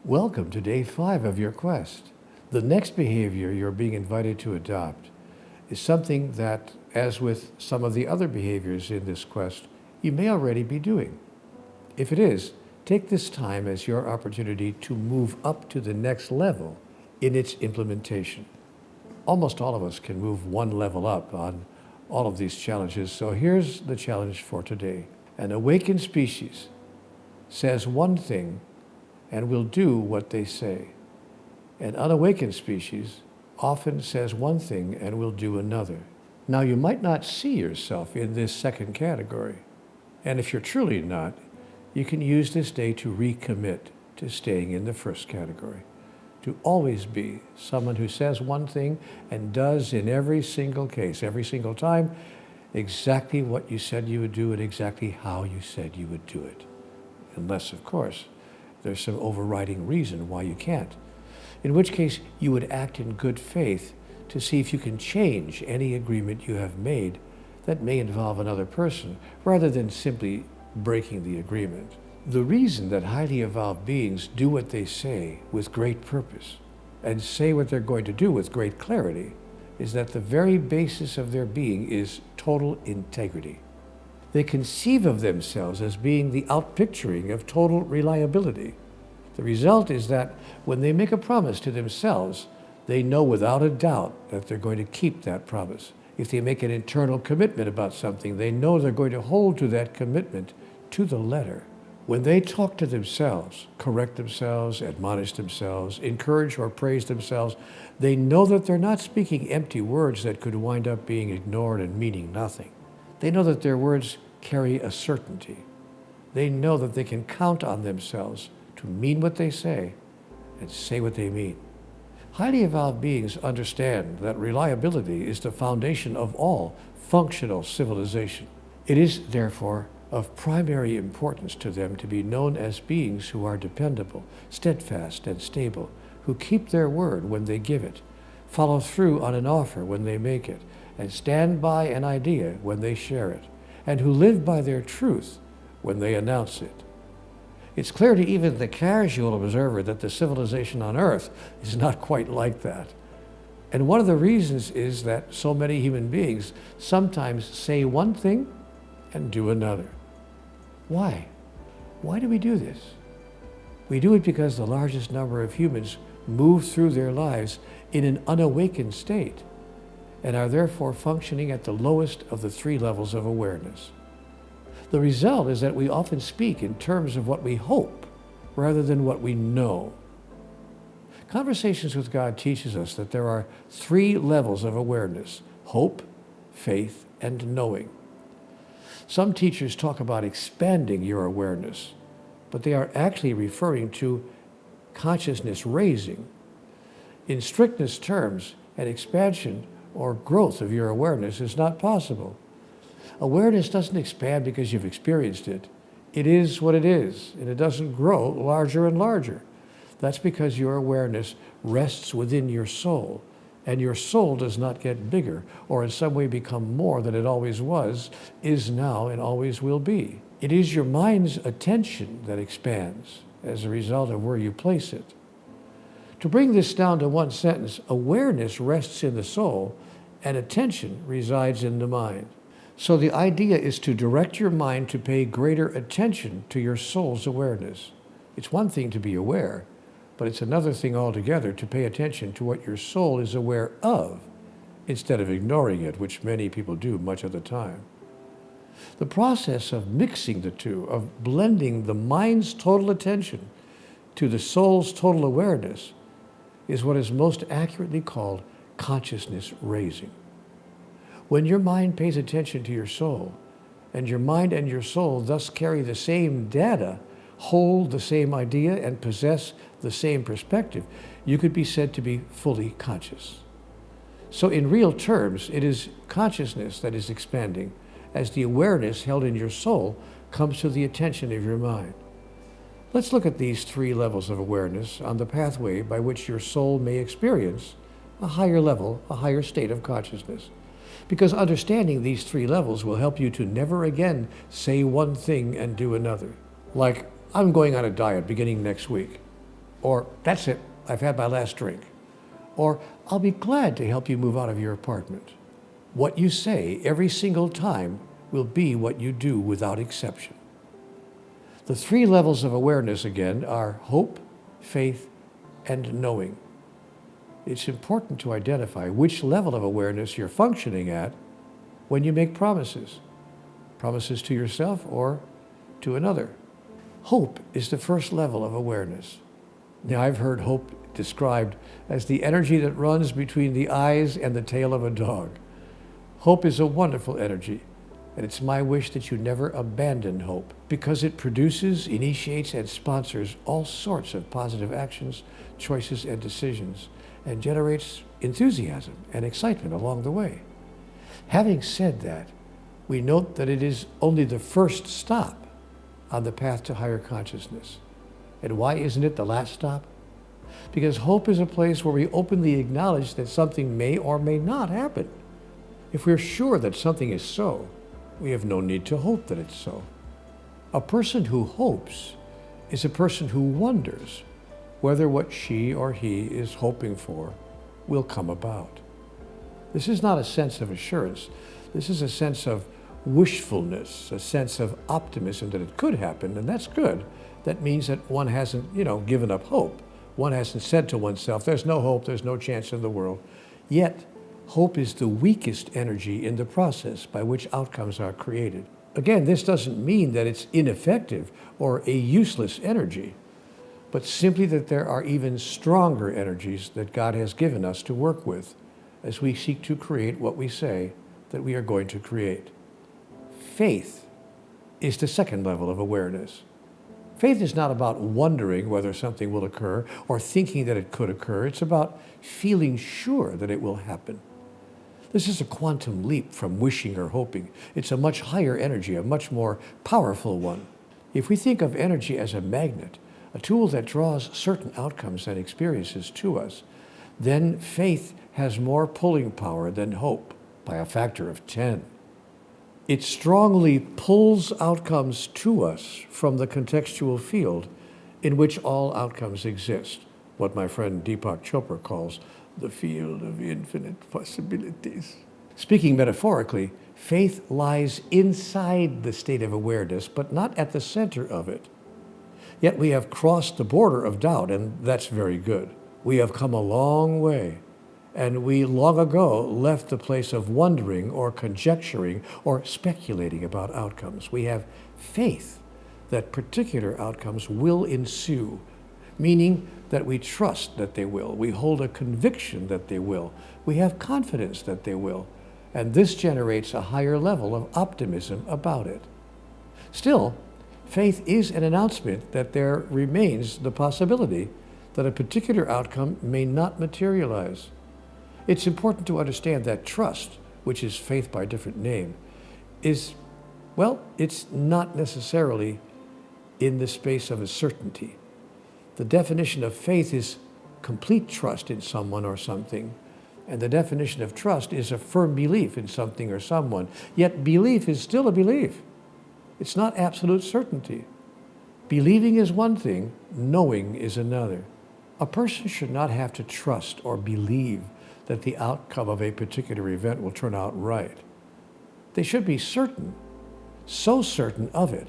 Welcome to day 5 of your quest. The next behavior you're being invited to adopt is something that, as with some of the other behaviors in this quest, you may already be doing. If it is, take this time as your opportunity to move up to the next level in its implementation. Almost all of us can move one level up on all of these challenges, so here's the challenge for today. An awakened species says one thing and will do what they say. An unawakened species often says one thing and will do another. Now, you might not see yourself in this second category, and if you're truly not, you can use this day to recommit to staying in the first category, to always be someone who says one thing and does in every single case, every single time, exactly what you said you would do and exactly how you said you would do it. Unless, of course, there's some overriding reason why you can't, in which case you would act in good faith to see if you can change any agreement you have made that may involve another person, rather than simply breaking the agreement. The reason that highly evolved beings do what they say with great purpose and say what they're going to do with great clarity is that the very basis of their being is total integrity. They conceive of themselves as being the outpicturing of total reliability. The result is that when they make a promise to themselves, they know without a doubt that they're going to keep that promise. If they make an internal commitment about something, they know they're going to hold to that commitment to the letter. When they talk to themselves, correct themselves, admonish themselves, encourage or praise themselves, they know that they're not speaking empty words that could wind up being ignored and meaning nothing. They know that their words carry a certainty. They know that they can count on themselves to mean what they say and say what they mean. Highly evolved beings understand that reliability is the foundation of all functional civilization. It is, therefore, of primary importance to them to be known as beings who are dependable, steadfast, and stable, who keep their word when they give it, follow through on an offer when they make it, and stand by an idea when they share it, and who live by their truth when they announce it. It's clear to even the casual observer that the civilization on Earth is not quite like that. And one of the reasons is that so many human beings sometimes say one thing and do another. Why? Why do we do this? We do it because the largest number of humans move through their lives in an unawakened state and are therefore functioning at the lowest of the 3 levels of awareness. The result is that we often speak in terms of what we hope rather than what we know. Conversations with God teaches us that there are 3 levels of awareness: hope, faith, and knowing. Some teachers talk about expanding your awareness, but they are actually referring to consciousness raising. In strictest terms, an expansion or growth of your awareness is not possible. Awareness doesn't expand because you've experienced it. It is what it is, and it doesn't grow larger and larger. That's because your awareness rests within your soul, and your soul does not get bigger or in some way become more than it always was, is now, and always will be. It is your mind's attention that expands as a result of where you place it. To bring this down to one sentence, awareness rests in the soul and attention resides in the mind. So the idea is to direct your mind to pay greater attention to your soul's awareness. It's one thing to be aware, but it's another thing altogether to pay attention to what your soul is aware of instead of ignoring it, which many people do much of the time. The process of mixing the two, of blending the mind's total attention to the soul's total awareness, is what is most accurately called consciousness raising. When your mind pays attention to your soul, and your mind and your soul thus carry the same data, hold the same idea, and possess the same perspective, you could be said to be fully conscious. So in real terms, it is consciousness that is expanding as the awareness held in your soul comes to the attention of your mind. Let's look at these 3 levels of awareness on the pathway by which your soul may experience a higher level, a higher state of consciousness. Because understanding these 3 levels will help you to never again say one thing and do another. Like, I'm going on a diet beginning next week. Or, that's it, I've had my last drink. Or, I'll be glad to help you move out of your apartment. What you say every single time will be what you do without exception. The three levels of awareness, again, are hope, faith, and knowing. It's important to identify which level of awareness you're functioning at when you make promises. Promises to yourself or to another. Hope is the first level of awareness. Now, I've heard hope described as the energy that runs between the eyes and the tail of a dog. Hope is a wonderful energy, and it's my wish that you never abandon hope, because it produces, initiates, and sponsors all sorts of positive actions, choices, and decisions, and generates enthusiasm and excitement along the way. Having said that, we note that it is only the first stop on the path to higher consciousness. And why isn't it the last stop? Because hope is a place where we openly acknowledge that something may or may not happen. If we're sure that something is so, we have no need to hope that it's so. A person who hopes is a person who wonders whether what she or he is hoping for will come about. This is not a sense of assurance. This is a sense of wishfulness, a sense of optimism that it could happen, and that's good. That means that one hasn't, given up hope. One hasn't said to oneself, there's no hope, there's no chance in the world. Yet, hope is the weakest energy in the process by which outcomes are created. Again, this doesn't mean that it's ineffective or a useless energy, but simply that there are even stronger energies that God has given us to work with as we seek to create what we say that we are going to create. Faith is the second level of awareness. Faith is not about wondering whether something will occur or thinking that it could occur. It's about feeling sure that it will happen. This is a quantum leap from wishing or hoping. It's a much higher energy, a much more powerful one. If we think of energy as a magnet, a tool that draws certain outcomes and experiences to us, then faith has more pulling power than hope by a factor of 10. It strongly pulls outcomes to us from the contextual field in which all outcomes exist, what my friend Deepak Chopra calls the field of infinite possibilities. Speaking metaphorically, faith lies inside the state of awareness, but not at the center of it. Yet we have crossed the border of doubt, and that's very good. We have come a long way, and we long ago left the place of wondering or conjecturing or speculating about outcomes. We have faith that particular outcomes will ensue, meaning that we trust that they will. We hold a conviction that they will. We have confidence that they will. And this generates a higher level of optimism about it. Still, faith is an announcement that there remains the possibility that a particular outcome may not materialize. It's important to understand that trust, which is faith by a different name, it's not necessarily in the space of a certainty. The definition of faith is complete trust in someone or something, and the definition of trust is a firm belief in something or someone. Yet belief is still a belief. It's not absolute certainty. Believing is one thing, knowing is another. A person should not have to trust or believe that the outcome of a particular event will turn out right. They should be certain, so certain of it,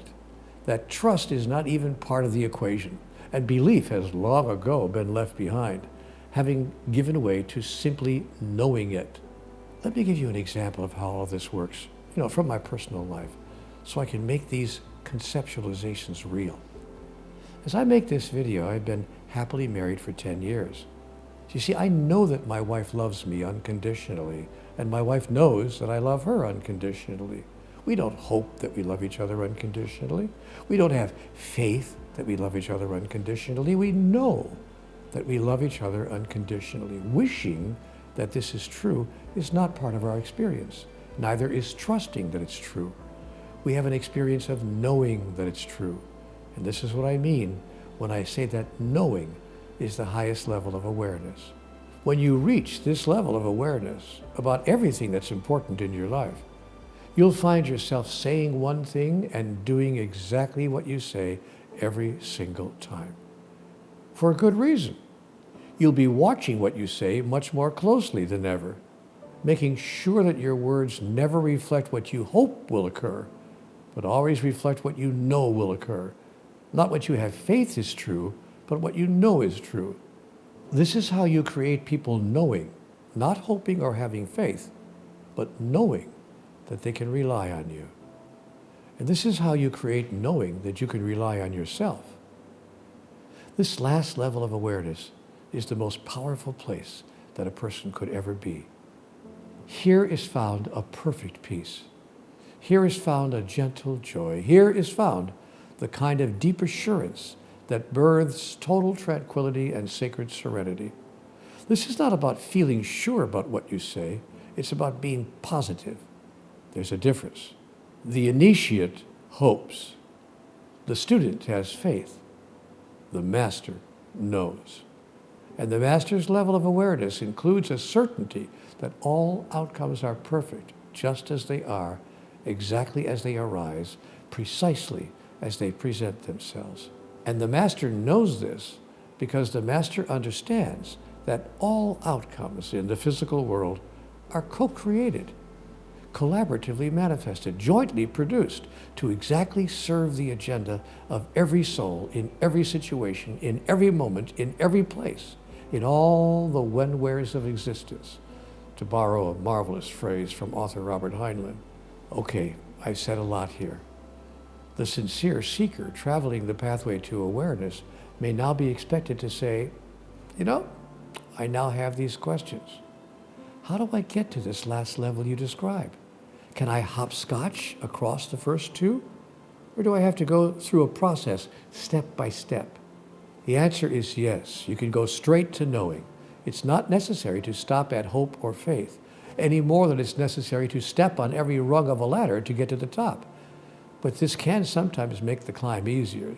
that trust is not even part of the equation, and belief has long ago been left behind, having given way to simply knowing it. Let me give you an example of how all of this works, from my personal life, so I can make these conceptualizations real. As I make this video, I've been happily married for 10 years. You see, I know that my wife loves me unconditionally, and my wife knows that I love her unconditionally. We don't hope that we love each other unconditionally. We don't have faith that we love each other unconditionally. We know that we love each other unconditionally. Wishing that this is true is not part of our experience. Neither is trusting that it's true. We have an experience of knowing that it's true. And this is what I mean when I say that knowing is the highest level of awareness. When you reach this level of awareness about everything that's important in your life, you'll find yourself saying one thing and doing exactly what you say every single time. for a good reason. You'll be watching what you say much more closely than ever, making sure that your words never reflect what you hope will occur, but always reflect what you know will occur. Not what you have faith is true, but what you know is true. This is how you create people knowing, not hoping or having faith, but knowing that they can rely on you. And this is how you create knowing that you can rely on yourself. This last level of awareness is the most powerful place that a person could ever be. Here is found a perfect peace. Here is found a gentle joy. Here is found the kind of deep assurance that births total tranquility and sacred serenity. This is not about feeling sure about what you say. It's about being positive. There's a difference. The initiate hopes. The student has faith. The master knows. And the master's level of awareness includes a certainty that all outcomes are perfect, just as they are, exactly as they arise, precisely as they present themselves. And the master knows this because the master understands that all outcomes in the physical world are co-created, collaboratively manifested, jointly produced to exactly serve the agenda of every soul in every situation, in every moment, in every place, in all the when-wheres of existence, to borrow a marvelous phrase from author Robert Heinlein. Okay, I've said a lot here. The sincere seeker traveling the pathway to awareness may now be expected to say, I now have these questions. How do I get to this last level you describe? Can I hopscotch across the first two? Or do I have to go through a process step by step? The answer is yes. You can go straight to knowing. It's not necessary to stop at hope or faith, any more than it's necessary to step on every rung of a ladder to get to the top. But this can sometimes make the climb easier.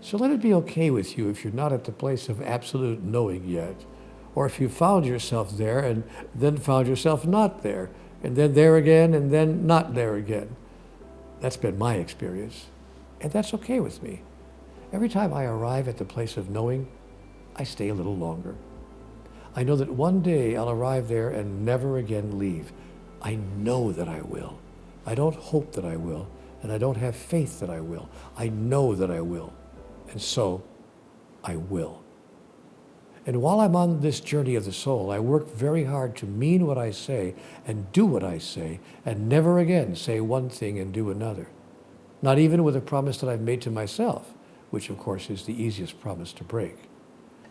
So let it be okay with you if you're not at the place of absolute knowing yet, or if you found yourself there and then found yourself not there, and then there again and then not there again. That's been my experience, and that's okay with me. Every time I arrive at the place of knowing, I stay a little longer. I know that one day I'll arrive there and never again leave. I know that I will. I don't hope that I will, and I don't have faith that I will. I know that I will, and so I will. And while I'm on this journey of the soul, I work very hard to mean what I say and do what I say, and never again say one thing and do another. Not even with a promise that I've made to myself, which of course is the easiest promise to break.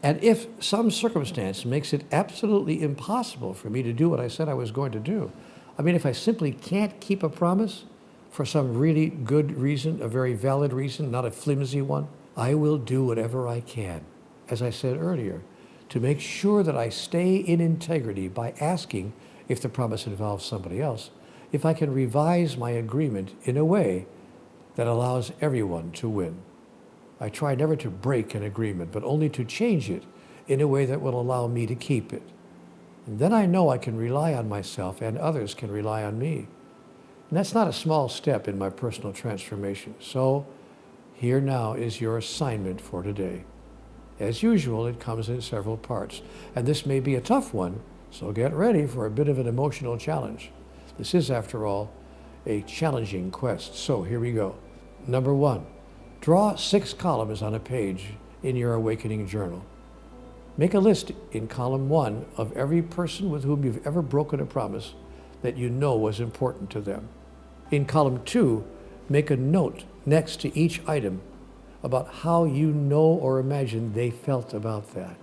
And if some circumstance makes it absolutely impossible for me to do what I said I was going to do, if I simply can't keep a promise for some really good reason, a very valid reason, not a flimsy one, I will do whatever I can, as I said earlier, to make sure that I stay in integrity by asking, if the promise involves somebody else, if I can revise my agreement in a way that allows everyone to win. I try never to break an agreement, but only to change it in a way that will allow me to keep it. And then I know I can rely on myself and others can rely on me. And that's not a small step in my personal transformation. So here now is your assignment for today. As usual, it comes in several parts. And this may be a tough one, so get ready for a bit of an emotional challenge. This is, after all, a challenging quest. So here we go. Number 1. Draw 6 columns on a page in your awakening journal. Make a list in column 1 of every person with whom you've ever broken a promise that you know was important to them. In column 2, make a note next to each item about how you know or imagine they felt about that.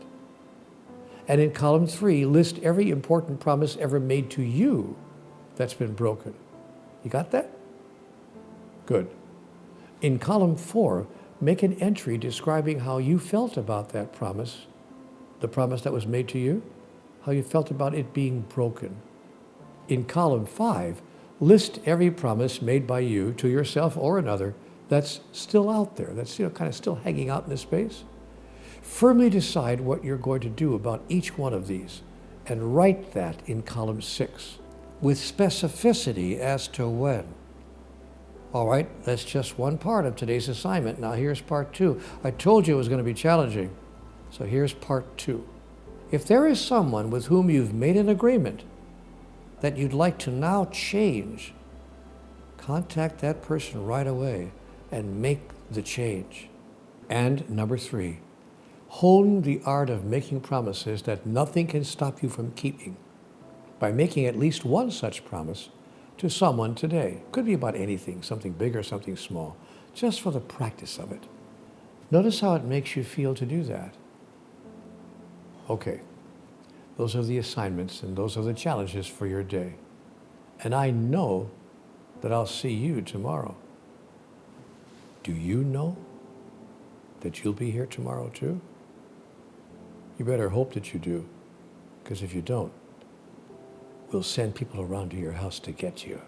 And in column 3, list every important promise ever made to you that's been broken. You got that? Good. In column 4, make an entry describing how you felt about that promise, the promise that was made to you, how you felt about it being broken. In column 5, list every promise made by you to yourself or another that's still out there, that's kind of still hanging out in this space. Firmly decide what you're going to do about each one of these and write that in column 6 with specificity as to when. All right, that's just one part of today's assignment. Now here's part 2. I told you it was going to be challenging. So here's part 2. If there is someone with whom you've made an agreement that you'd like to now change, contact that person right away and make the change. And number 3, hone the art of making promises that nothing can stop you from keeping by making at least one such promise to someone today. Could be about anything, something big or something small, just for the practice of it. Notice how it makes you feel to do that. Okay, those are the assignments and those are the challenges for your day. And I know that I'll see you tomorrow. Do you know that you'll be here tomorrow too? You better hope that you do, because if you don't, we'll send people around to your house to get you.